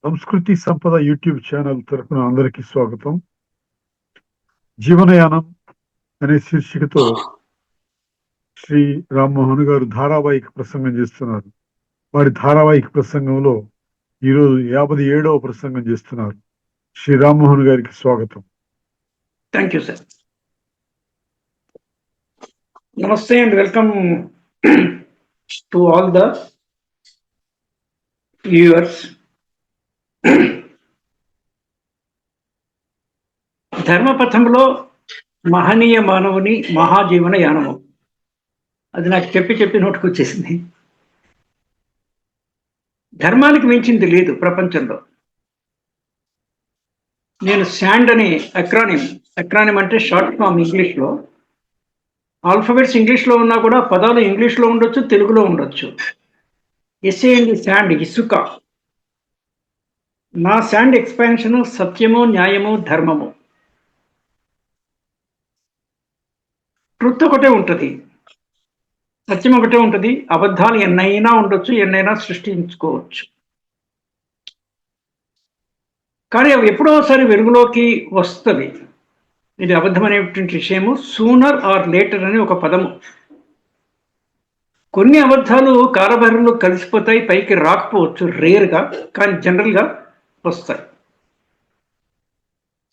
సంస్కృతి సంపద YouTube channel తరఫున అందరికీ స్వాగతం. జీవనయానం అనే శీర్షికతో శ్రీ రామ్మోహన్ గారు ధారావాహిక ప్రసంగం చేస్తున్నారు. వారి ధారావాహిక ప్రసంగంలో ఈరోజు 57వ ప్రసంగం చేస్తున్నారు. శ్రీ రామ్మోహన్ గారికి స్వాగతం. Thank you sir. నమస్తే and welcome to all the viewers. ధర్మపథంలో మహనీయ మానవుని మహాజీవన యానము, అది నాకు చెప్పి నోటుకు వచ్చేసింది. ధర్మానికి మించింది లేదు ప్రపంచంలో. నేను శాండ్ అనే అక్రానిమ్ అంటే షార్ట్ ఫామ్ ఇంగ్లీష్లో. ఆల్ఫాబెట్స్ ఇంగ్లీష్లో ఉన్నా కూడా పదాలు ఇంగ్లీష్లో ఉండొచ్చు, తెలుగులో ఉండొచ్చు. ఎస్ఏ అండ్ శాండ్ ఇసుక. నా శాండ్ ఎక్స్పాన్షను సత్యము, న్యాయము, ధర్మము. ట్రుత్ ఒకటే ఉంటుంది, సత్యం ఒకటే ఉంటుంది. అబద్ధాలు ఎన్నైనా ఉండొచ్చు, ఎన్నైనా సృష్టించుకోవచ్చు. కానీ అవి ఎప్పుడో ఒకసారి వెలుగులోకి వస్తుంది. ఇది అబద్ధం అనేటువంటి విషయము. సూనర్ ఆర్ లేటర్ అని ఒక పదము. కొన్ని అబద్ధాలు కాలభైరంలో కలిసిపోతాయి, పైకి రాకపోవచ్చు, రేర్గా, కానీ జనరల్గా వస్తాయి.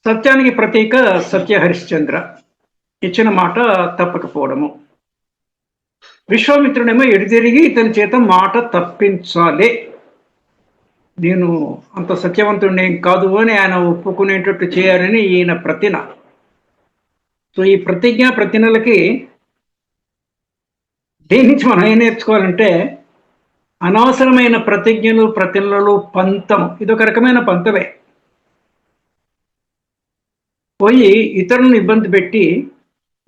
సత్యానికి ప్రతీక సత్య హరిశ్చంద్ర, ఇచ్చిన మాట తప్పకపోవడము. విశ్వామిత్రుడేమో ఎడితిరిగి ఇతని చేత మాట తప్పించాలే, నేను అంత సత్యవంతుడేం కాదు అని ఆయన ఒప్పుకునేటట్టు చేయాలని ఈయన ప్రతిన. సో ఈ ప్రతిజ్ఞలకి దేని నుంచి మనం ఏం నేర్చుకోవాలంటే, అనవసరమైన ప్రతిజ్ఞలు పంతం, ఇదొక రకమైన పంతమే. పోయి ఇతరులను ఇబ్బంది పెట్టి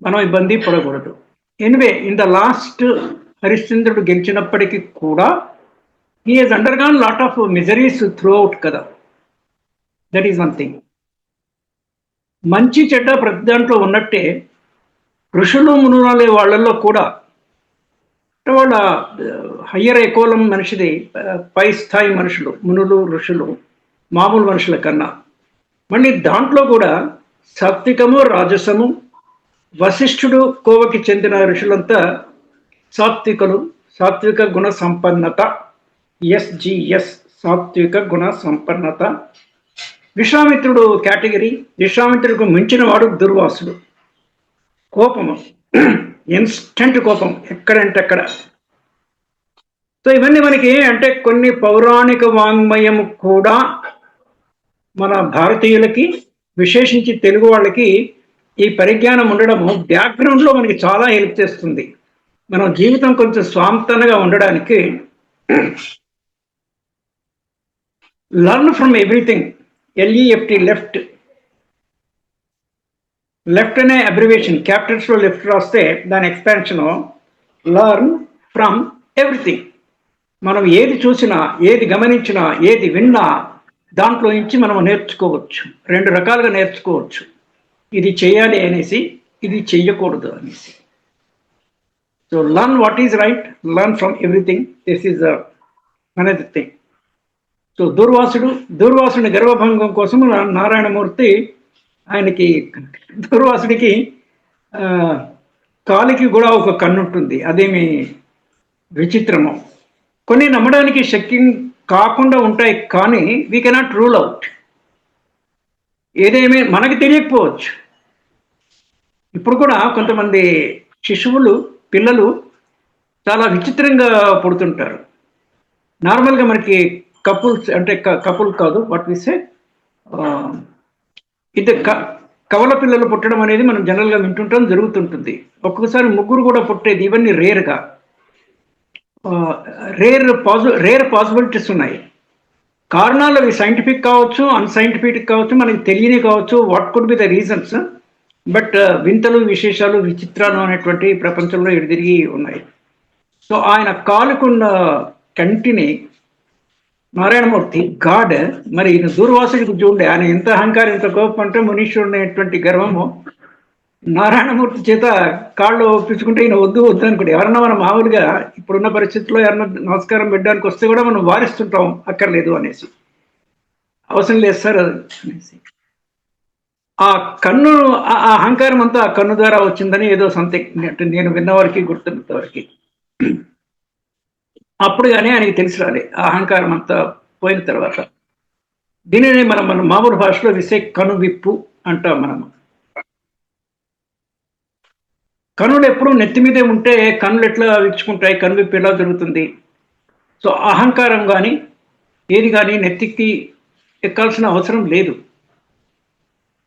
మనం ఇబ్బంది పడకూడదు. ఎనివే, ఇన్ ద లాస్ట్ హరిశ్చంద్రుడు గెలిచినప్పటికీ కూడా he has undergone lot of miseries throughout కదా. That is one thing. మంచి చెడ్డ ప్రతి దాంట్లో ఉన్నట్టే ఋషులు మునులే వాళ్ళల్లో కూడా, వాళ్ళ హయ్యర్ ఎకోలం మనిషిది, పై స్థాయి మనుషులు, మునులు ఋషులు మామూలు మనుషుల కన్నా. మళ్ళీ దాంట్లో కూడా సాత్వికము, రాజసము. వశిష్ఠుడు కోవకి చెందిన ఋషులంతా సాత్వికులు, సాత్విక గుణ సంపన్నత, ఎస్జిఎస్, సాత్విక గుణ సంపన్నత. విశ్వామిత్రుడు కేటగిరీ. విశ్వామిత్రుడికి మించిన వాడు దుర్వాసుడు. కోపము, ఇన్స్టెంట్ కోపం, ఎక్కడంటే అక్కడ. సో ఇవన్నీ మనకి అంటే కొన్ని పౌరాణిక వాంగ్మయం కూడా మన భారతీయులకి, విశేషించి తెలుగు వాళ్ళకి ఈ పరిజ్ఞానం ఉండడము బ్యాక్గ్రౌండ్లో మనకి చాలా హెల్ప్ చేస్తుంది. మనం జీవితం కొంచెం స్వాంతనగా ఉండడానికి. Learn from everything, LEFT, left. Left అనే అబ్రివేషన్, క్యాపిటల్స్లో లెఫ్ట్ రాస్తే దాని ఎక్స్పాన్షను లర్న్ ఫ్రమ్ ఎవ్రీథింగ్. మనం ఏది చూసినా, ఏది గమనించినా, ఏది విన్నా దాంట్లో నుంచి మనం నేర్చుకోవచ్చు. రెండు రకాలుగా నేర్చుకోవచ్చు. ఇది చేయాలి అనేసి, ఇది చెయ్యకూడదు అనేసి. So learn what is right, learn from everything. This is another thing. So దూర్వాసుని గర్వభంగం కోసం నారాయణమూర్తి ఆయనకి, దూర్వాసుడికి కాలికి కూడా ఒక కన్ను ఉంటుంది. అదేమి విచిత్రము. కొన్ని నమ్మడానికి శక్తి కాకుండా ఉంటాయి, కానీ వీ కెనాట్ రూల్ అవుట్. ఏదేమి మనకి తెలియకపోవచ్చు. ఇప్పుడు కూడా కొంతమంది శిశువులు, పిల్లలు చాలా విచిత్రంగా పుడుతుంటారు. నార్మల్గా మనకి కపుల్స్ అంటే కపుల్ కాదు, వాట్ వి సే, ఇది కవల పిల్లలు పుట్టడం అనేది మనం జనరల్గా వింటుంటాం, జరుగుతుంటుంది. ఒక్కొక్కసారి ముగ్గురు కూడా పుట్టేది. ఇవన్నీ రేర్గా, రేర్ పాసిబిలిటీస్ ఉన్నాయి. కారణాలు అవి సైంటిఫిక్ కావచ్చు, అన్సైంటిఫిక్ కావచ్చు, మనకి తెలియని కావచ్చు. What could be the reasons? But వింతలు, విశేషాలు, విచిత్రాలు అనేటువంటి ప్రపంచంలో ఎడిదిరిగి ఉన్నాయి. సో ఆయన కాలుకున్న కంటిని నారాయణమూర్తి గాడ్, మరి ఈయన దూర్వాసుడికి చూడండి, ఆయన ఎంత అహంకారం, ఎంత కోపం అంటే మునీశ్వరుడు అనేటువంటి గర్వము. నారాయణమూర్తి చేత కాళ్ళు ఒప్పించుకుంటే ఈయన వద్దు అనుకోండి. ఎవరన్నా మనం మామూలుగా ఇప్పుడున్న పరిస్థితుల్లో ఎవరన్నా నమస్కారం పెట్టడానికి వస్తే కూడా మనం వారిస్తుంటాం, అక్కర్లేదు అనేసి. అవసరం లేదు సార్ అనేసి. ఆ కన్ను ఆ అహంకారం అంతా ఆ కన్ను ద్వారా వచ్చిందని ఏదో సంథింగ్ అంటే నేను విన్నవారికి గుర్తున్నంత వరకు. అప్పుడు కానీ ఆయనకి తెలిసి రాలే ఆ అహంకారం అంతా పోయిన తర్వాత. దీనిని మనం మన మామూలు భాషలో విసే కనువిప్పు అంటాం మనము. కనులు ఎప్పుడు నెత్తి మీదే ఉంటే కన్నులు ఎట్లా విచ్చుకుంటాయి, కనువిప్పు ఎలా జరుగుతుంది? సో అహంకారం కానీ ఏది కానీ నెత్తికి ఎక్కాల్సిన అవసరం లేదు.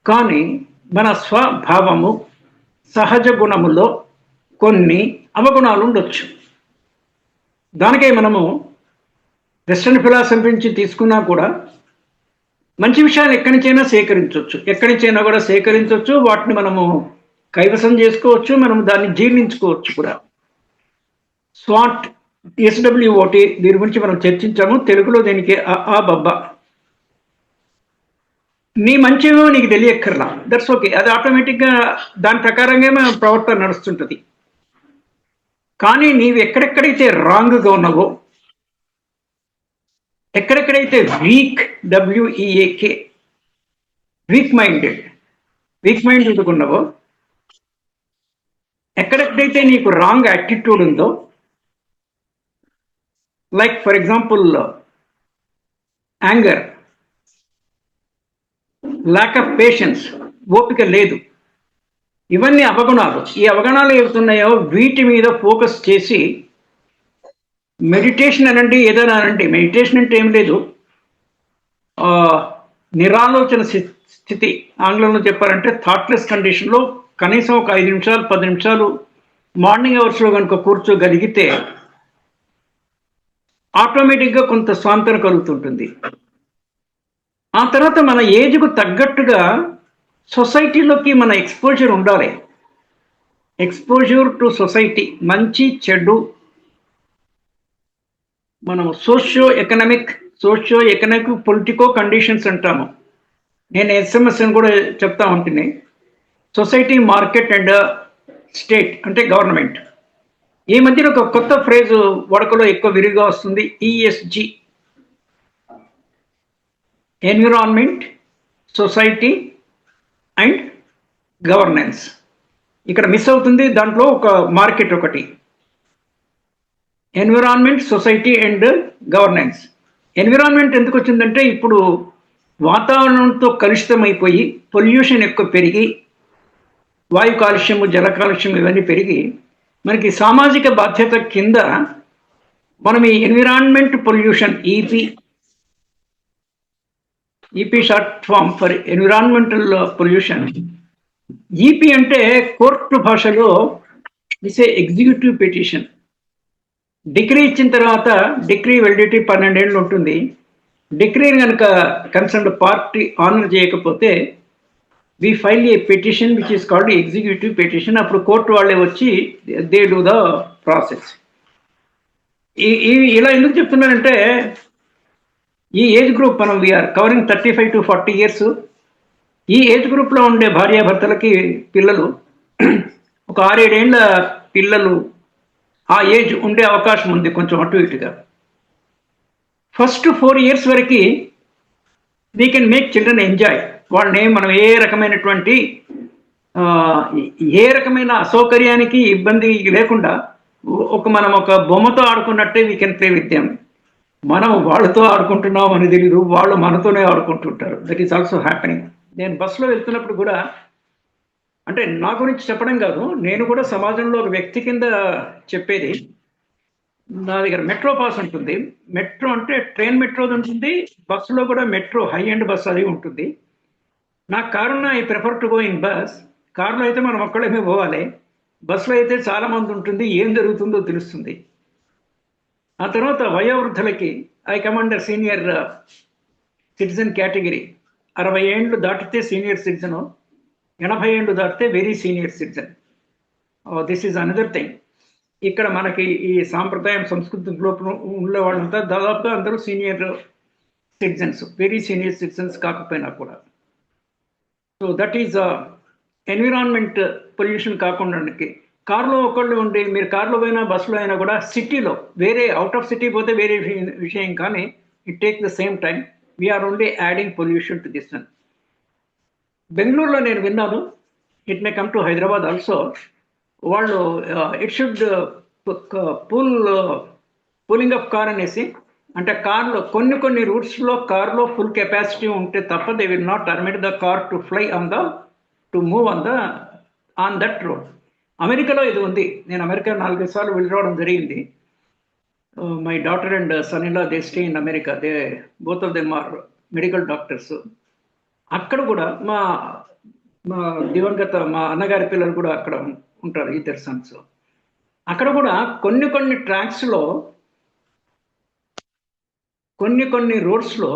కానీ మన స్వభావము సహజ గుణములో కొన్ని అవగుణాలు ఉండొచ్చు. దానికే మనము వెస్టర్న్ ఫిలాసఫీ నుంచి తీసుకున్నా కూడా మంచి విషయాలు ఎక్కడి నుంచైనా సేకరించవచ్చు, ఎక్కడి నుంచైనా కూడా సేకరించవచ్చు, వాటిని మనము కైవసం చేసుకోవచ్చు, మనం దాన్ని జీర్ణించుకోవచ్చు కూడా. స్వాట్ ఎస్డబ్ల్యూఓటి దీని గురించి మనం చర్చించాము. తెలుగులో దీనికి ఆ బబ్బా. నీ మంచివో నీకు తెలియక్కర్లా, దట్స్ ఓకే. అది ఆటోమేటిక్గా దాని ప్రకారంగా మన ప్రవర్తన నడుస్తుంటుంది. కానీ నీవు ఎక్కడెక్కడైతే రాంగ్గా ఉన్నావో, ఎక్కడెక్కడైతే డబ్ల్యూఈఏకే వీక్ మైండెడ్ ఉన్నావో, ఎక్కడెక్కడైతే నీకు రాంగ్ యాటిట్యూడ్ ఉందో, like for example anger, lack of patience, ఓపిక లేదు, ఇవన్నీ అవగుణాలు. ఈ అవగుణాలు ఏవుతున్నాయో వీటి మీద ఫోకస్ చేసి మెడిటేషన్ అనండి, ఏదైనా అనండి. మెడిటేషన్ అంటే ఏం లేదు, నిరాలోచన స్థితి, ఆంగ్లంలో చెప్పారంటే థాట్లెస్ కండిషన్లో కనీసం ఒక 5 నిమిషాలు 10 నిమిషాలు మార్నింగ్ అవర్స్లో కనుక కూర్చోగలిగితే ఆటోమేటిక్గా కొంత స్వాంతన కలుగుతుంటుంది. ఆ తర్వాత మన ఏజ్కు తగ్గట్టుగా సొసైటీలోకి మన ఎక్స్పోజర్ ఉండాలి. ఎక్స్పోజర్ టు సొసైటీ, మంచి చెడు, మనం సోషియో ఎకనామిక్ పొలిటికో కండిషన్స్ అంటాము. నేను ఎస్ఎంఎస్ అని కూడా చెప్తా ఉంటుంది. సొసైటీ, మార్కెట్ అండ్ స్టేట్ అంటే గవర్నమెంట్. ఈ మధ్యన ఒక కొత్త ఫ్రేజ్ వాడుకలో ఎక్కువ విరిగా వస్తుంది, ESG. Environment, society and governance. ఇక్కడ మిస్ అవుతుంది, దాంట్లో ఒక మార్కెట్ ఒకటి. Environment, society and governance. Environment ఎందుకు వచ్చిందంటే ఇప్పుడు వాతావరణంతో కలుషితమైపోయి పొల్యూషన్ ఎక్కువ పెరిగి వాయు కాలుష్యము, జల కాలుష్యం ఇవన్నీ పెరిగి మనకి సామాజిక బాధ్యత కింద మనం ఈ environment pollution, EP short form for environmental pollution. EP అంటే కోర్టు భాషలో ఇసే ఎగ్జిక్యూటివ్ పిటిషన్. డిగ్రీ ఇచ్చిన తర్వాత డిగ్రీ వెలిడిటీ 12 ఏళ్ళు ఉంటుంది. డిగ్రీని కనుక కన్సర్న్ పార్టీ ఆనర్ చేయకపోతే we file a petition which is called executive petition. అప్పుడు కోర్టు వాళ్ళే వచ్చి దే డూ ద ప్రాసెస్. ఇలా ఎందుకు చెప్తున్నానంటే ఈ ఏజ్ గ్రూప్, మనం వీఆర్ కవరింగ్ 35 to 40 years. ఈ ఏజ్ గ్రూప్లో ఉండే భార్యాభర్తలకి పిల్లలు, ఒక 6-7 ఏళ్ళ పిల్లలు ఆ ఏజ్ ఉండే అవకాశం ఉంది, కొంచెం అటు ఇటుగా. ఫస్ట్ 4 years వరకు we can make children enjoy. వాళ్ళని మనం ఏ రకమైన అసౌకర్యానికి ఇబ్బంది లేకుండా మనం ఒక బొమ్మతో ఆడుకున్నట్టే we can play with them. మనం వాళ్ళతో ఆడుకుంటున్నాం అని తెలీదు, వాళ్ళు మనతోనే ఆడుకుంటుంటారు. That is also happening. నేను బస్సులో వెళ్తున్నప్పుడు కూడా, అంటే నా గురించి చెప్పడం కాదు, నేను కూడా సమాజంలో ఒక వ్యక్తి కింద చెప్పేది. నా దగ్గర మెట్రో పాస్ ఉంటుంది. మెట్రో అంటే ట్రైన్ మెట్రోది ఉంటుంది, బస్సులో కూడా మెట్రో హై ఎండ్ బస్ అది ఉంటుంది. నాకు కారున్న I prefer to go in bus. కారులో అయితే మనం ఒక్కళ్ళమే పోవాలి, బస్సులో అయితే చాలా మంది ఉంటుంది, ఏం జరుగుతుందో తెలుస్తుంది. ఆ తర్వాత వయోవృద్ధులకి ఐ కమాండర్ సీనియర్ సిటిజన్ కేటగిరీ. 60 ఏళ్ళు దాటితే సీనియర్ సిటిజను, 80 ఏళ్ళు దాటితే very senior citizen. This is another thing. ఇక్కడ మనకి ఈ సాంప్రదాయం, సంస్కృతి లోపల ఉండే వాళ్ళంతా దాదాపుగా అందరూ senior citizens, very senior citizens కాకపోయినా కూడా. So that is environment pollution కాకుండా. కారులో ఒకళ్ళు ఉండి, మీరు కారులో పోయినా బస్సులో అయినా కూడా సిటీలో, వేరే అవుట్ ఆఫ్ సిటీ పోతే వేరే విషయం, కానీ it take the same time. We are only adding pollution to this one. బెంగళూరులో నేను విన్నాను, it may come to Hyderabad also, వాళ్ళు it should pooling of car అనేసి, అంటే కార్లో కొన్ని రూట్స్లో కార్లో ఫుల్ కెపాసిటీ ఉంటే తప్ప they will not permit the car to fly to move on that road. అమెరికాలో ఇది ఉంది. నేను అమెరికా 4-5 సార్లు వెళ్ళి రావడం జరిగింది. My daughter and son in law they stay in America. Both of them are medical doctors. అక్కడ కూడా మా దివంగత మా అన్నగారి పిల్లలు కూడా అక్కడ ఉంటారు, ఇద్దరు సన్స్. అక్కడ కూడా కొన్ని ట్రాక్స్లో కొన్ని రోడ్స్లో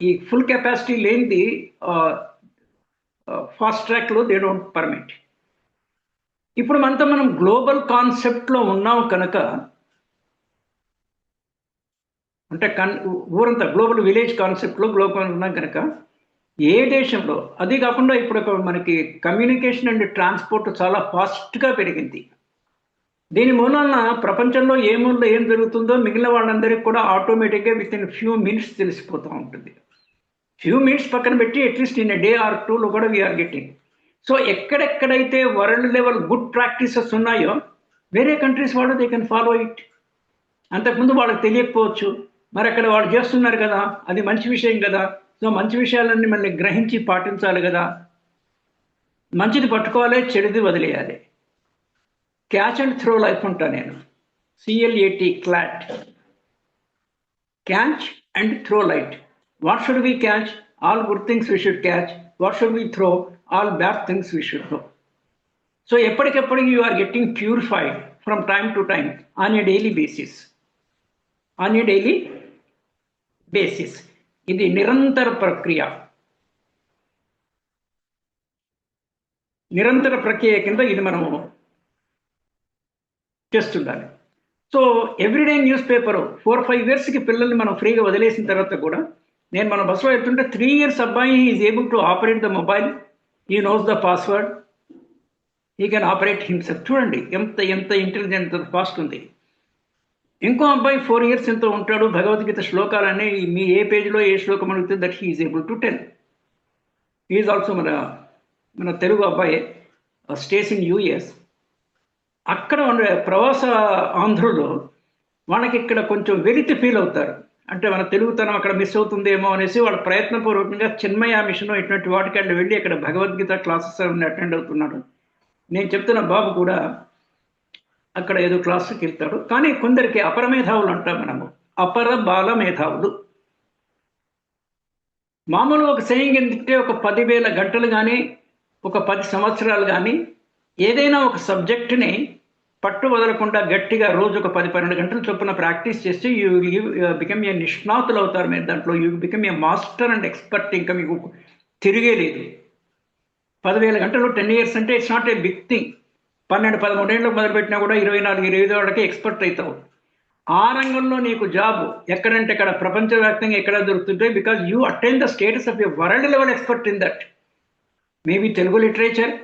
ఈ ఫుల్ కెపాసిటీ లేనిది ఫాస్ట్ ట్రాక్లో దే డోంట్ పర్మిట్. ఇప్పుడు మనం గ్లోబల్ కాన్సెప్ట్లో ఉన్నాం కనుక, అంటే ఊరంతా గ్లోబల్ విలేజ్ కాన్సెప్ట్లో గ్లోబల్ ఉన్నాం కనుక, ఏ దేశంలో, అది కాకుండా ఇప్పుడు మనకి కమ్యూనికేషన్ అండ్ ట్రాన్స్పోర్ట్ చాలా ఫాస్ట్గా పెరిగింది. దీని మూలన ప్రపంచంలో ఏం జరుగుతుందో మిగిలిన వాళ్ళందరికీ కూడా ఆటోమేటిక్గా విత్ ఇన్ ఫ్యూ మినిట్స్ తెలిసిపోతూ ఉంటుంది. ఫ్యూ మినిట్స్ పక్కన పెట్టి అట్లీస్ట్ ఇన్ డే ఆర్ 2లో కూడా వీఆర్ గెట్టింగ్. సో ఎక్కడెక్కడైతే వరల్డ్ లెవెల్ గుడ్ ప్రాక్టీసెస్ ఉన్నాయో వేరే కంట్రీస్ వాళ్ళు దే కెన్ ఫాలో ఇట్. అంతకుముందు వాళ్ళకి తెలియకపోవచ్చు, మరి అక్కడ వాళ్ళు చేస్తున్నారు కదా, అది మంచి విషయం కదా. సో మంచి విషయాలన్నీ మళ్ళీ గ్రహించి పాటించాలి కదా. మంచిది పట్టుకోవాలి, చెడుది వదిలేయాలి. క్యాచ్ అండ్ త్రో లైఫ్ ఉంటా నేను. CLAT, CLAT, catch and throw light. What should we catch? All good things we should catch. What should we throw? All bad things we should throw. So ఎప్పటికెప్పటికి you are getting purified from time to time on a daily basis. ఇది నిరంతర ప్రక్రియ. నిరంతర ప్రక్రియ కింద ఇది మనము చేస్తుండాలి. సో ఎవ్రీడే న్యూస్ పేపర్ 4-5 ఇయర్స్కి పిల్లల్ని మనం ఫ్రీగా వదిలేసిన తర్వాత కూడా, నేను మన బస్సులో వెళ్తుంటే 3 ఇయర్స్ అబ్బాయి is able to operate the mobile, he knows the password, he can operate himself. చూడండి ఎంత ఇంటెలిజెంట్, ఫాస్ట్ ఉంది. ఇంకో అబ్బాయి 4 ఇయర్స్ ఎంతో ఉంటాడు, భగవద్గీత శ్లోకాలన్నీ మీ ఏ పేజీలో ఏ శ్లోకం అడిగితే that he is able to tell. Is also మన తెలుగు అబ్బాయి, స్టేస్ ఇన్ US. అక్కడ ప్రవాస ఆంధ్రులు వాళ్ళకి ఇక్కడ కొంచెం వెలితి ఫీల్ అవుతారు. అంటే మన తెలుగుతనం అక్కడ మిస్ అవుతుందేమో అనేసి వాళ్ళు ప్రయత్నపూర్వకంగా చిన్మయ మిషన్ ఇటువంటి వాటికి వెళ్ళి అక్కడ భగవద్గీత క్లాసెస్ అటెండ్ అవుతున్నాడు. నేను చెప్తున్న బాబు కూడా అక్కడ ఏదో క్లాసుకి వెళ్తాడు. కానీ కొందరికి అపర మేధావులు అంటాం మనము, అపర బాల మేధావులు. మామూలు ఒక సెయింగ్ ఏంటంటే, ఒక 10,000 గంటలు కానీ ఒక 10 సంవత్సరాలు కానీ ఏదైనా ఒక సబ్జెక్టుని పట్టు వదలకుండా గట్టిగా రోజు ఒక 10-12 గంటలు చొప్పున ప్రాక్టీస్ చేస్తే యూ బికమ్ ఏ నిష్ణాతులు అవుతారు. మీరు దాంట్లో you become a master and expert. ఇంకా మీకు తిరిగే లేదు. 10,000 గంటలు 10 ఇయర్స్ అంటే it's not a big thing. 12-13 ఏళ్ళకు మొదలుపెట్టినా కూడా 24-25 వాళ్ళకి ఎక్స్పర్ట్ అవుతావు. ఆ రంగంలో నీకు జాబ్ ఎక్కడంటే అక్కడ ప్రపంచవ్యాప్తంగా ఎక్కడ దొరుకుతుంటాయి. Because you attain the status of a world level expert in that. Maybe Telugu literature,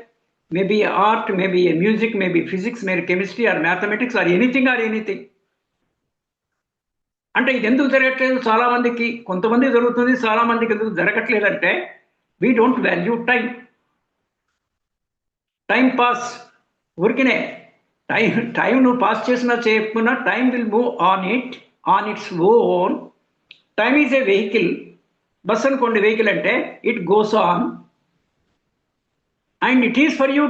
maybe art, maybe a music, maybe physics, maybe chemistry or mathematics or anything. అంటే ఇది ఎందుకు జరగట్లేదు చాలా మందికి? కొంతమంది జరుగుతుంది, చాలా మందికి ఎందుకు జరగట్లేదంటే we don't value time pass. ఊరికినే టైం నువ్వు పాస్ చేసినా చేయకపోయినా time will move on its own. Time is a vehicle. Bus అనుకోండి వెహికల్ అంటే, it goes on and it is for you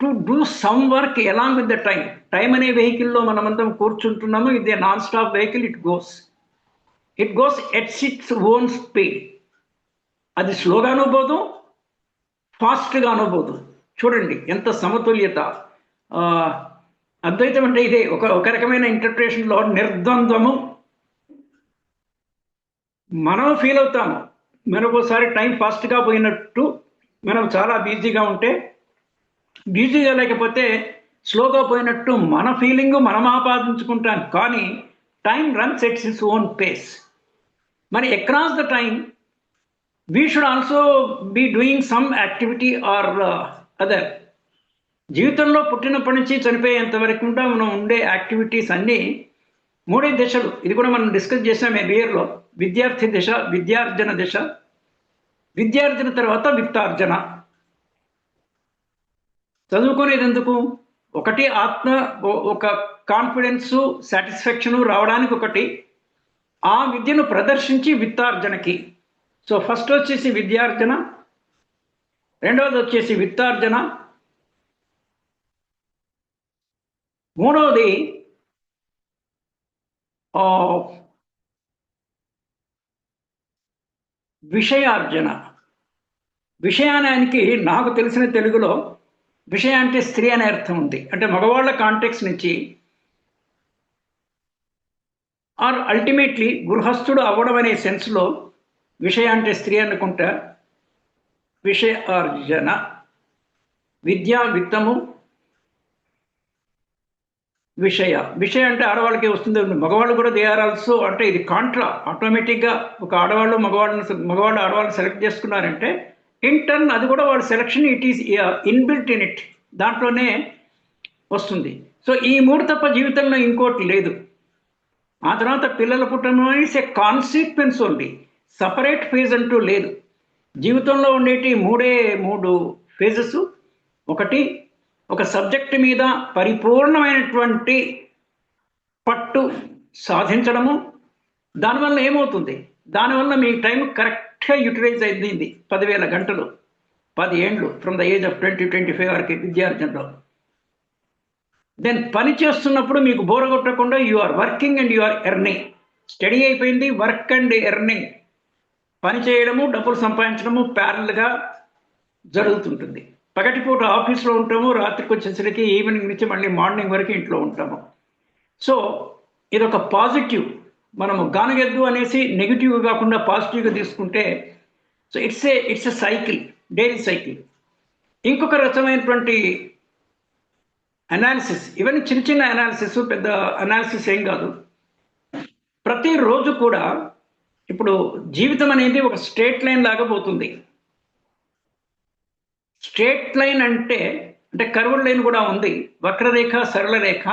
to do some work along with the time. Time అనే వెహికల్లో మనమంతా కూర్చుంటున్నాము. ఇది non stop vehicle. It goes at its own speed. అది స్లోగానూ పోదు, ఫాస్ట్గానూ పోదు. చూడండి ఎంత సమతుల్యత. అద్వైతం అంటే ఇదే. ఒక రకమైన ఇంటర్ప్రిటేషన్లో నిర్ద్వంద్వము. మనం ఫీల్ అవుతాము మనకోసారి టైం ఫాస్ట్గా పోయినట్టు. మనం చాలా బిజీగా ఉంటే, బిజీగా లేకపోతే స్లోగా పోయినట్టు మన ఫీలింగు మనం ఆపాదించుకుంటాం. కానీ time runs at its own pace. మరి across the time we should also be doing some activity or other. జీవితంలో పుట్టినప్పటి నుంచి చనిపోయేంత వరకు మనం ఉండే యాక్టివిటీస్ అన్నీ మూడే దశలు, ఇది కూడా మనం డిస్కస్ చేసాం MBAలో. విద్యార్థి దశ, విద్యార్జన దశ, విద్యార్జన తర్వాత విత్తార్జన. చదువుకునేది ఎందుకు? ఒకటి ఆత్మ, ఒక కాన్ఫిడెన్సు, సాటిస్ఫాక్షను రావడానికి ఒకటి, ఆ విద్యను ప్రదర్శించి విత్తార్జనకి. సో ఫస్ట్ వచ్చేసి విద్యార్జన, రెండవది వచ్చేసి విత్తార్జన, మూడవది విషయార్జన. విషయానికి నాకు తెలిసిన తెలుగులో విషయ అంటే స్త్రీ అనే అర్థం ఉంది. అంటే మగవాళ్ళ కాంటెక్స్ నుంచి ఆర్ అల్టిమేట్లీ గృహస్థుడు అవ్వడం అనే సెన్స్లో విషయ అంటే స్త్రీ అనుకుంటా. విషయార్జన, విద్యా విత్తము, విషయ అంటే ఆడవాళ్ళకే వస్తుంది. మగవాళ్ళు కూడా దే ఆర్ ఆల్సో, అంటే ఇది కాంట్రా. ఆటోమేటిక్గా ఒక మగవాళ్ళు ఆడవాళ్ళు సెలెక్ట్ చేసుకున్నారంటే ఇంటర్న్ అది కూడా వాళ్ళ selection, it is inbuilt in it, దాంట్లోనే వస్తుంది. సో ఈ మూడు తప్ప జీవితంలో ఇంకోటి లేదు. ఆ తర్వాత పిల్లల పుట్టడం is a consequence only, separate phase అంటూ లేదు. జీవితంలో ఉండేటి మూడు ఫేజెస్. ఒకటి, ఒక సబ్జెక్ట్ మీద పరిపూర్ణమైనటువంటి పట్టు సాధించడము. దానివల్ల ఏమవుతుంది? దానివల్ల మీ టైం కరెక్ట్గా యూటిలైజ్ అయింది. 10,000 గంటలు, 10 ఏండ్లు, ఫ్రమ్ ద ఏజ్ ఆఫ్ 20-25 వరకు విద్యార్జనలో. దెన్ పని చేస్తున్నప్పుడు మీకు బోర కొట్టకుండా you are working and you are earning. Study అయిపోయింది, వర్క్ అండ్ ఎర్నింగ్, పని చేయడము, డబ్బులు సంపాదించడము ప్యారల్గా జరుగుతుంటుంది. పగటిపూట ఆఫీస్లో ఉంటాము, రాత్రికి వచ్చేసరికి ఈవినింగ్ నుంచి మళ్ళీ మార్నింగ్ వరకు ఇంట్లో ఉంటాము. సో ఇదొక పాజిటివ్. మనము గానగెద్దు అనేసి నెగిటివ్ కాకుండా పాజిటివ్గా తీసుకుంటే, so it's a cycle, daily cycle. ఇంకొక రకమైనటువంటి అనాలిసిస్, ఇవన్నీ చిన్న చిన్న అనాలిసిస్, పెద్ద అనాలిసిస్ ఏం కాదు. ప్రతిరోజు కూడా ఇప్పుడు జీవితం అనేది ఒక స్ట్రేట్ లైన్ లాగా పోతుంది. స్ట్రేట్ లైన్ అంటే కర్వ్డ్ లైన్ కూడా ఉంది, వక్రరేఖ, సరళ రేఖ.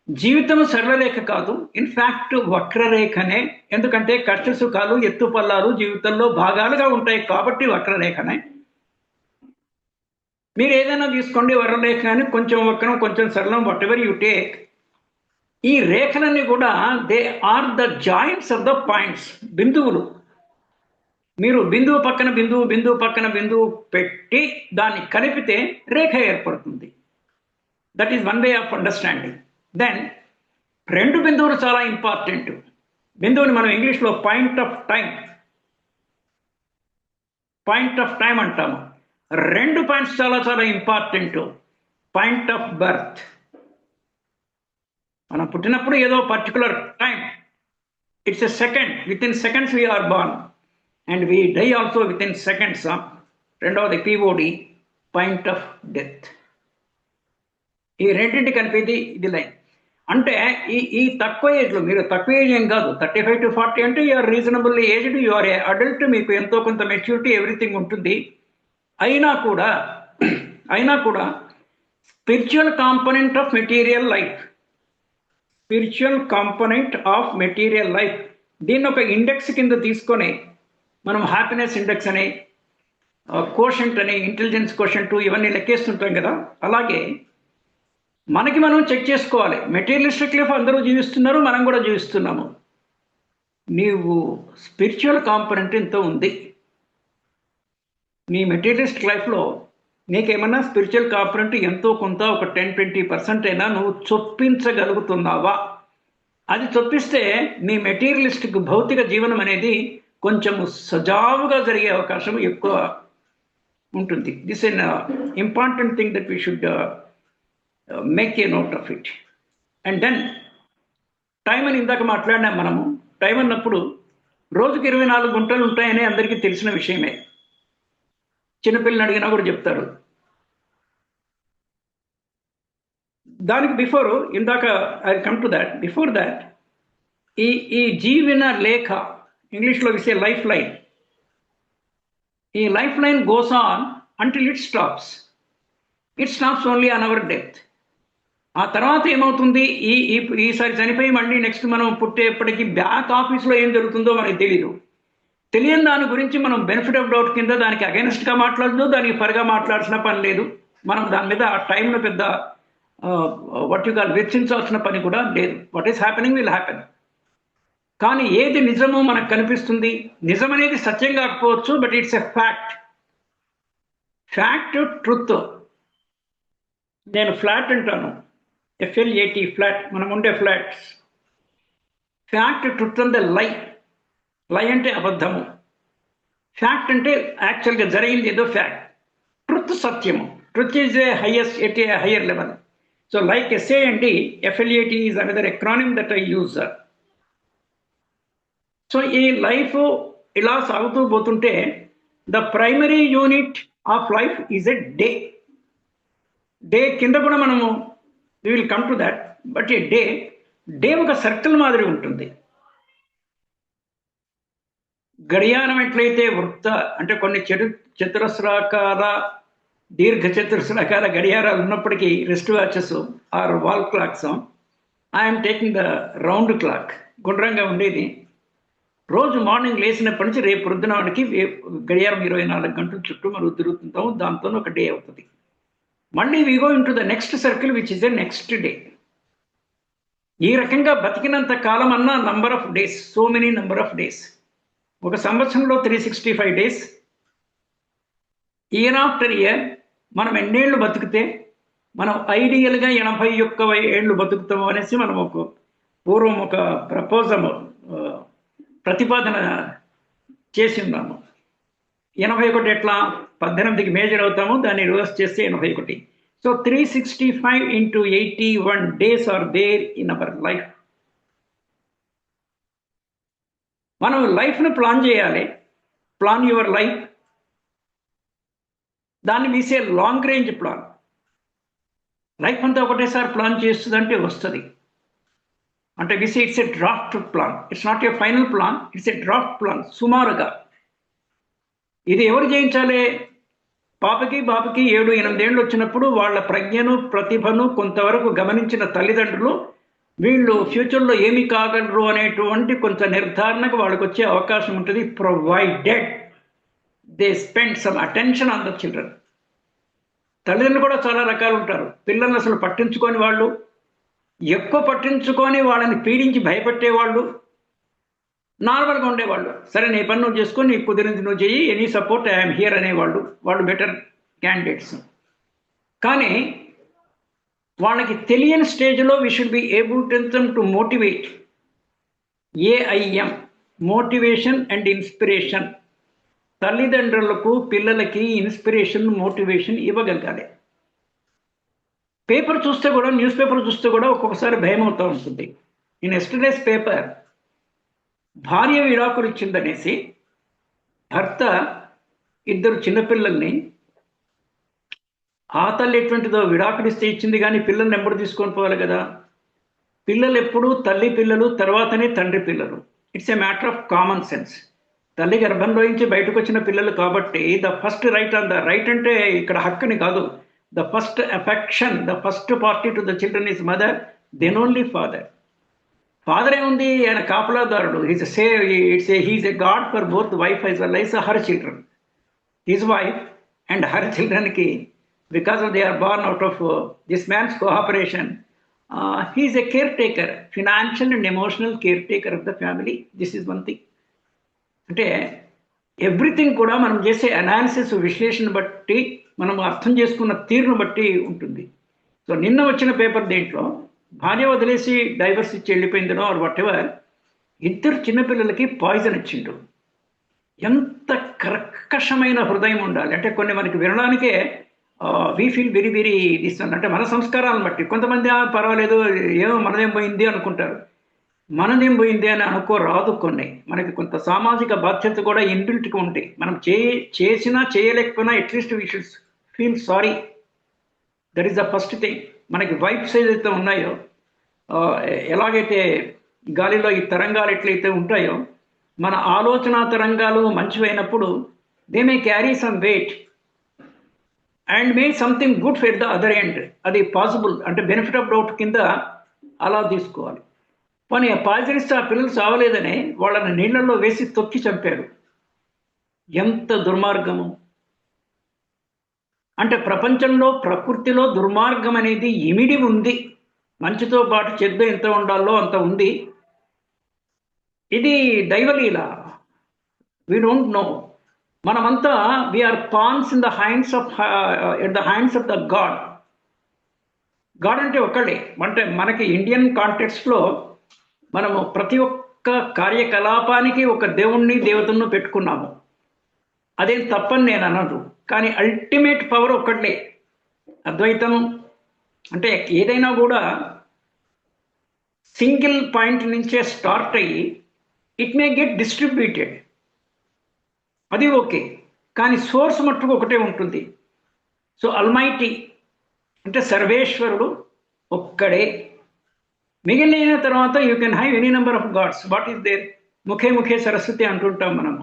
జీవితం సరళ రేఖ కాదు, ఇన్ఫ్యాక్ట్ వక్రరేఖనే. ఎందుకంటే కష్ట సుఖాలు, ఎత్తు పల్లాలు జీవితంలో భాగాలుగా ఉంటాయి కాబట్టి వక్రరేఖనే. మీరు ఏదైనా తీసుకోండి, వక్రరేఖ అని, కొంచెం వక్రం కొంచెం సరళం, వాట్ ఎవర్ యూ టేక్. ఈ రేఖలన్నీ కూడా they are the joints of the points, బిందువులు. మీరు బిందువు పక్కన బిందువు, బిందువు పక్కన బిందువు పెట్టి దాన్ని కలిపితే రేఖ ఏర్పడుతుంది. That is one way of understanding. Then రెండు బిందువులు చాలా ఇంపార్టెంట్. బిందువుని మనం ఇంగ్లీష్లో పాయింట్ ఆఫ్ టైం అంటాము. రెండు పాయింట్స్ చాలా చాలా ఇంపార్టెంట్. పాయింట్ ఆఫ్ బర్త్, మనం పుట్టినప్పుడు ఏదో particular time, it's a second, within seconds we are born and we die also within seconds. రెండవది POD, పాయింట్ ఆఫ్ డెత్. ఈ రెండింటి కలిపేది ఇది లైన్. అంటే ఈ తక్కువ ఏజ్లో, మీరు తక్కువ ఏజ్ ఏం కాదు, 35 to 40 అంటే you're reasonably aged, you're a adult, మీకు ఎంతో కొంత మెచ్యూరిటీ, ఎవ్రీథింగ్ ఉంటుంది. అయినా కూడా spiritual component of material life, దీన్ని ఒక ఇండెక్స్ కింద తీసుకొని మనం హ్యాపీనెస్ ఇండెక్స్ అని, కోషెంట్ అని, ఇంటెలిజెన్స్ కోషెంట్, ఇవన్నీ లెక్కేస్తుంటాం కదా. అలాగే మనకి మనం చెక్ చేసుకోవాలి. మెటీరియలిస్టిక్ లైఫ్ అందరూ జీవిస్తున్నారు, మనం కూడా జీవిస్తున్నాము. నీవు స్పిరిచువల్ కాంపోనెంట్ ఎంత ఉంది నీ మెటీరియలిస్టిక్ లైఫ్లో? నీకేమన్నా స్పిరిచువల్ కాంపోనెంట్ ఎంతో కొంత, ఒక 10-20% అయినా నువ్వు చొప్పించగలుగుతున్నావా? అది చొప్పిస్తే మీ మెటీరియలిస్టిక్ భౌతిక జీవనం అనేది కొంచెం సజావుగా జరిగే అవకాశం ఎక్కువ ఉంటుంది. This in important thing that we should make a note of it. And then time అని ఇందాక మాట్లాడినాం మనము. టైం అన్నప్పుడు రోజుకి 24 గంటలు ఉంటాయని అందరికీ తెలిసిన విషయమే. చిన్నపిల్లని అడిగినా కూడా చెప్తారు. దానికి బిఫోర్, ఇందాక I come to that, before that ఈ జీవన లేఖ, ఇంగ్లీష్లో విసే లైఫ్ లైన్, ఈ life line goes on until it stops. It stops only on our death. ఆ తర్వాత ఏమవుతుంది, ఈసారి చనిపోయి మళ్ళీ నెక్స్ట్ మనం పుట్టేప్పటికి బ్యాక్ ఆఫీస్లో ఏం జరుగుతుందో మనకి తెలియదు. తెలియని దాని గురించి మనం బెనిఫిట్ ఆఫ్ డౌట్ కింద దానికి అగెన్స్ట్గా మాట్లాడదు, దానికి పరగా మాట్లాడాల్సిన పని లేదు. మనం దాని మీద ఆ టైంలో పెద్ద వాట్ యు కాల్ వెచ్చించాల్సిన పని కూడా లేదు. What is happening will happen. కానీ ఏది నిజమో మనకు కనిపిస్తుంది. నిజం అనేది సత్యం కాకపోవచ్చు, but it's a fact. Fact, truth. నేను ఫ్లాట్ అంటాను, FLAT, ఫ్లాట్. మనం ఉండే ఫ్లాట్స్. ఫ్యాక్ట్, ట్రుత్ అంటే లై. లై అంటే అబద్ధము. ఫ్యాక్ట్ అంటే యాక్చువల్గా జరిగింది ఏదో ఫ్యాక్ట్. ట్రుత్ సత్యము. Truth is a highest at a higher level. So like SAND, FLAT is another acronym that I use. So ఈ లైఫ్ ఇలా సాగుతూ పోతుంటే the primary unit of life is a day. Day కింద కూడా మనము we will come to that. But a day ఒక circle మాదిరి ఉంటుంది. గడియారం ఎట్లయితే వృత్త అంటే కొన్ని చతురస్రాకార, దీర్ఘ చతురస్రాకార గడియారాలు ఉన్నప్పటికీ wrist watches or wall clocks, I'm taking the round clock, గుండ్రంగా ఉండేది. రోజు మార్నింగ్ లేచినప్పటి నుంచి రేపు పొద్దునాడికి గడియారం 24 గంటల చుట్టూ మనం తిరుగుతుంటాము. దాంతో ఒక డే అవుతుంది. మళ్ళీ we go into the next circle which is the next day. ఈ రకంగా బతికినంత కాలం అన్న number of days, so many number of days. ఒక సంవత్సరంలో 365 డేస్. ఇయర్ ఆఫ్టర్ ఇయర్ మనం ఎన్నేళ్ళు బతికితే మనం ఐడియల్గా 81 ఏళ్ళు బతుకుతాము అనేసి మనం పూర్వం ఒక ప్రతిపాదన చేసి ఉన్నాము. 81 ఎట్లా 18కి మేజర్ అవుతాము, దాన్ని రివర్స్ చేస్తే 81. So 365 into 81 days are there in our life. మనం లైఫ్ను ప్లాన్ చేయాలి. Plan your life. దాన్ని we say long range plan. Life అంతా ఒకటేసారి ప్లాన్ చేస్తుందంటే వస్తుంది. అంటే we say it's a draft plan. It's not a final plan, it's a draft plan. సుమారుగా ఇది ఎవరు చేయించాలి? పాపకి బాబుకి 7-8 ఏళ్ళు వచ్చినప్పుడు వాళ్ళ ప్రజ్ఞను, ప్రతిభను కొంతవరకు గమనించిన తల్లిదండ్రులు వీళ్ళు ఫ్యూచర్లో ఏమి కాగలరు అనేటువంటి కొంత నిర్ధారణకు వాళ్ళకి వచ్చే అవకాశం ఉంటుంది, provided they spend some attention on the children. తల్లిదండ్రులు కూడా చాలా రకాలు ఉంటారు. పిల్లల్ని అసలు పట్టించుకొని వాళ్ళు, ఎక్కువ పట్టించుకొని వాళ్ళని పీడించి భయపెట్టేవాళ్ళు, నార్మల్గా ఉండేవాళ్ళు. సరే నీ పని నువ్వు చేసుకొని, నీకు కుదిరింది నువ్వు చెయ్యి, ఎనీ సపోర్ట్ ఐఎమ్ హియర్ అనేవాళ్ళు. వాళ్ళు బెటర్ క్యాండిడేట్స్. కానీ వాళ్ళకి తెలియని స్టేజ్లో we should be able to motivate. AIM, motivation and inspiration. తల్లిదండ్రులకు పిల్లలకి ఇన్స్పిరేషన్, మోటివేషన్ ఇవ్వగలగాలి. పేపర్ చూస్తే కూడా, న్యూస్ పేపర్ చూస్తే కూడా ఒక్కొక్కసారి భయం అవుతూ ఉంటుంది. ఇన్ ఎస్టర్డేస్ పేపర్, భార్య విడాకులు ఇచ్చిందనేసి భర్త 2 చిన్నపిల్లల్ని, ఆ తల్లి ఎటువంటిదో విడాకులు ఇస్తే ఇచ్చింది కానీ పిల్లల్ని ఎంబడి తీసుకొని పోవాలి కదా. పిల్లలు ఎప్పుడూ తల్లి పిల్లలు, తర్వాతనే తండ్రి పిల్లలు. It's a matter of common sense. తల్లి గర్భంలోంచి బయటకు వచ్చిన పిల్లలు కాబట్టి the first right on the right అంటే ఇక్కడ హక్కుని కాదు. The first affection, the first party to the children is mother, then only father. Father ఏముంది, ఆయన కాపలాదారుడు. He's a god for both wife as well as her children. His wife and her చిల్డ్రన్కి, because of they are born out of this man's cooperation, he's a care taker, financial and emotional care taker of the family. This is one thing. అంటే everything కూడా మనం చేసే analysis, విశ్లేషణ బట్టి, మనం అర్థం చేసుకున్న తీరును బట్టి ఉంటుంది. సో నిన్న వచ్చిన పేపర్ దేంట్లో భార్య వదిలేసి డైవర్స్ ఇచ్చి వెళ్ళిపోయిందనో ఆర్ వాట్ ఎవర్, 2 చిన్నపిల్లలకి పాయిజన్ ఇచ్చిండు. ఎంత కర్కశమైన హృదయం ఉండాలి అంటే, కొన్ని మనకి వినడానికే we feel very very this అంటే మన సంస్కారాలను బట్టి. కొంతమంది పర్వాలేదు, ఏమో మనదేం పోయింది అనుకుంటారు. మనదేం పోయింది అని అనుకోరాదు. కొన్ని మనకి కొంత సామాజిక బాధ్యత కూడా ఇన్బిల్ట్గా ఉంటాయి. మనం చేసినా చేయలేకపోయినా at least we should feel sorry. That is the first thing. మనకి వైబ్స్ ఏదైతే ఉన్నాయో, ఎలాగైతే గాలిలో ఈ తరంగాలు ఎట్లయితే ఉంటాయో, మన ఆలోచన తరంగాలు మంచివైనప్పుడు they may carry some weight. And made something good for the other end. అది పాసిబుల్ అంటే బెనిఫిట్ ఆఫ్ డౌట్ కింద అలా తీసుకోవాలి. పోనీ ఆ పాల్చరిస్తే ఆ పిల్లలు చావలేదని వాళ్ళని నీళ్ళల్లో వేసి తొక్కి చంపారు. ఎంత దుర్మార్గము! అంటే ప్రపంచంలో ప్రకృతిలో దుర్మార్గం అనేది ఇమిడి ఉంది. మంచితో పాటు చెడ్డ ఎంత ఉండాలో అంత ఉంది. ఇది దైవలీల. We don't know. మనమంతా we are pawns in the hands of at the hands of the god. God అంటే ఒకళ్ళే. అంటే మనకి ఇండియన్ కాంటెక్స్ట్లో మనము ప్రతి ఒక్క కార్యకలాపానికి ఒక దేవుణ్ణి దేవతను పెట్టుకున్నాము. అదేం తప్పని నేను అనదు. కానీ అల్టిమేట్ పవర్ ఒక్కటే. అద్వైతం అంటే ఏదైనా కూడా సింగిల్ పాయింట్ నుంచే స్టార్ట్ అయ్యి ఇట్ మే గెట్ డిస్ట్రిబ్యూటెడ్, అది ఓకే. కానీ సోర్స్ మట్టుకు ఒకటే ఉంటుంది. సో అల్మైటీ అంటే సర్వేశ్వరుడు ఒక్కడే. మిగిలిన తర్వాత you can have any number of gods. What is there? ముఖే ముఖే సరస్వతి అంటుంటాం మనము.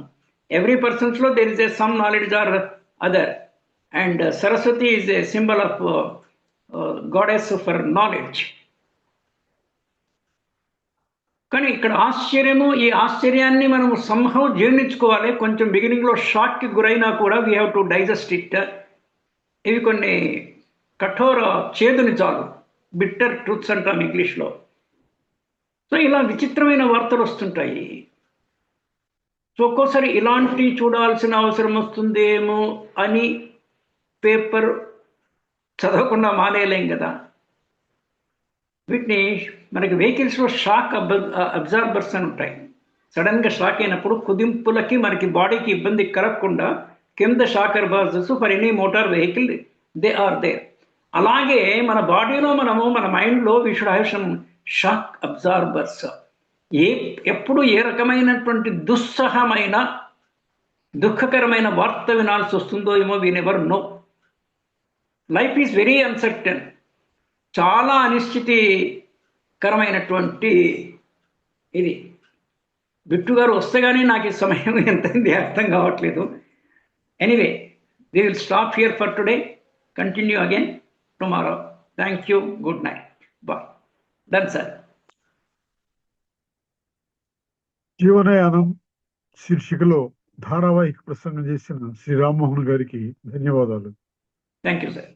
ఎవ్రీ పర్సన్స్లో there is a some knowledge or other, and Saraswati is a symbol of goddess for knowledge. కానీ ఇక్కడ ఆశ్చర్యము, ఈ ఆశ్చర్యాన్ని మనము సంహం జీర్ణించుకోవాలి. కొంచెం బిగినింగ్లో షాక్కి గురైనా కూడా we have to digest it. ఇవి కొన్ని కఠోర చేదుని చాలు, బిట్టర్ ట్రూత్స్ అంటాం ఇంగ్లీష్లో. సో ఇలా విచిత్రమైన వార్తలు వస్తుంటాయి. సో ఒక్కోసారి ఇలాంటి చూడాల్సిన అవసరం వస్తుందేమో అని పేపర్ చదవకుండా మానేయలేం కదా. వీటిని మనకి వెహికల్స్లో షాక్ అబ్జార్బర్స్ అని ఉంటాయి. సడన్గా షాక్ అయినప్పుడు కుదింపులకి మనకి బాడీకి ఇబ్బంది కలగకుండా కింద shock absorbers for any motor vehicle they are there. అలాగే మన బాడీలో మనము మన మైండ్లో we should have some shock absorbers. ఎప్పుడు ఏ రకమైనటువంటి దుస్సహమైన దుఃఖకరమైన వార్త వినాల్సి వస్తుందో ఏమో we never know. Life is very uncertain. చాలా అనిశ్చితికరమైనటువంటి ఇది. బిట్టు గారు వస్తే కానీ నాకు ఈ సమయం ఎంతైంది అర్థం కావట్లేదు. Anyway, we will stop here for today. Continue again tomorrow. Thank you. Good night. Bye. Done sir. జీవనయానం శీర్షికలో ధారావాహిక ప్రసంగం చేసిన శ్రీ రామ్మోహన్ గారికి ధన్యవాదాలు. Thank you sir.